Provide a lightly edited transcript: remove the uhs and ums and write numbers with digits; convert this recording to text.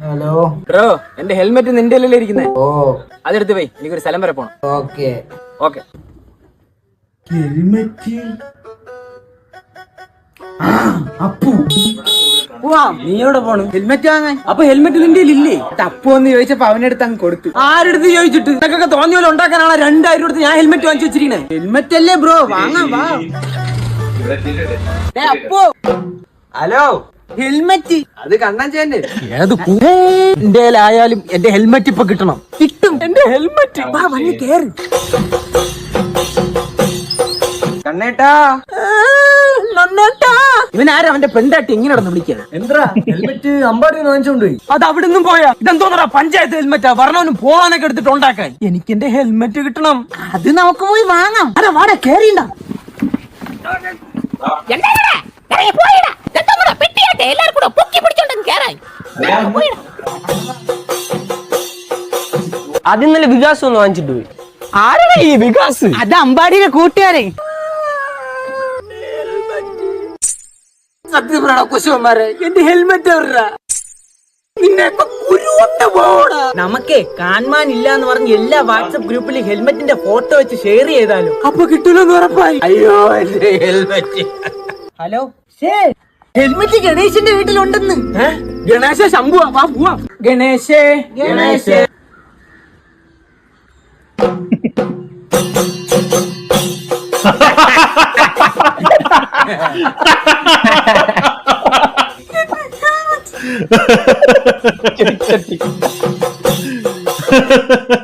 Hello bro, എന്റെ helmet നിന്റെ അല്ലേ ഇരിക്കുന്നേ? ഓ അതെടുത്ത് പോയി, എനിക്കൊരു സ്ഥലം വരെ പോണം. ഓക്കെ. ഓക്കെ. ഹെൽമെറ്റ് അപ്പു നീ എവിടെ പോണ്? ഹെൽമെറ്റ് വാങ്ങാൻ. അപ്പൊ ഹെൽമെറ്റ് നിന്റെ ഇല്ലേ? അപ്പു എന്ന് ചോദിച്ചപ്പോ അവനെടുത്ത് അങ്ങ് കൊടുത്തു. ആരെടുത്ത് ചോദിച്ചിട്ട്? ഇതൊക്കെ തോന്നിയ പോലെ ഉണ്ടാക്കാനാണ് 2000 കൊടുത്ത് ഞാൻ ഹെൽമെറ്റ് വാങ്ങിച്ചു വെച്ചിരിക്കണേ. ഹെൽമെറ്റ് അല്ലേ ബ്രോ, വാങ്ങാം വാ. അപ്പോ ഹലോ, ഹെൽമെറ്റ് അത് കണ്ണാച്ചേന്റെ. എന്റെ ആയാലും എന്റെ ഹെൽമെറ്റ് ഇപ്പൊ കിട്ടണം. കിട്ടും എന്റെ ഹെൽമെറ്റ്. വന്ന് കേറ്. കണ്ണേട്ടാ, ഇവനാരും അവന്റെ പെണ്ടാട്ടി എങ്ങനെ നടന്ന് വിളിക്കാണ്? എന്താ ഹെൽമെറ്റ് അമ്പാടി വാങ്ങിച്ചോണ്ട് പോയി. അത് അവിടെ നിന്നും പോയാ ഇതെന്തോന്നടാ പഞ്ചായത്ത് ഹെൽമെറ്റാ? വരണവനും പോകാനൊക്കെ എടുത്തിട്ട് ഉണ്ടാക്കാൻ. എനിക്ക് എന്റെ ഹെൽമെറ്റ് കിട്ടണം. അത് നമുക്ക് പോയി വാങ്ങാം. അതെ വാടാ, കേറിണ്ട. ആദ്യം നല്ല വികാസം ഒന്ന് വാങ്ങിച്ചിട്ട് പോയി. ആരാണ് ഈ വികാസ്? അത് അമ്പാടിയുടെ കൂട്ടുകാരെ. സത്യം പറയടാ കുശവന്മാരെ, എന്റെ ഹെൽമെറ്റ് എവിടാ? നിന്നെ നമുക്കേ കാൺമാൻ ഇല്ല എന്ന് പറഞ്ഞ് എല്ലാ വാട്സപ്പ് ഗ്രൂപ്പിലും ഹെൽമെറ്റിന്റെ ഫോട്ടോ വെച്ച് ഷെയർ ചെയ്താലോ? അപ്പൊ കിട്ടൂലെന്ന് ഉറപ്പായി. അയ്യോ എന്റെ ഹെൽമെറ്റ്. ഹലോ, ഹെൽമെറ്റ് ഗണേശന്റെ വീട്ടിലുണ്ടെന്ന്. ഗണേശ ശംഭു വാ പോവാ. ഗണേശേ ഗണേശേ. Ha ha ha ha.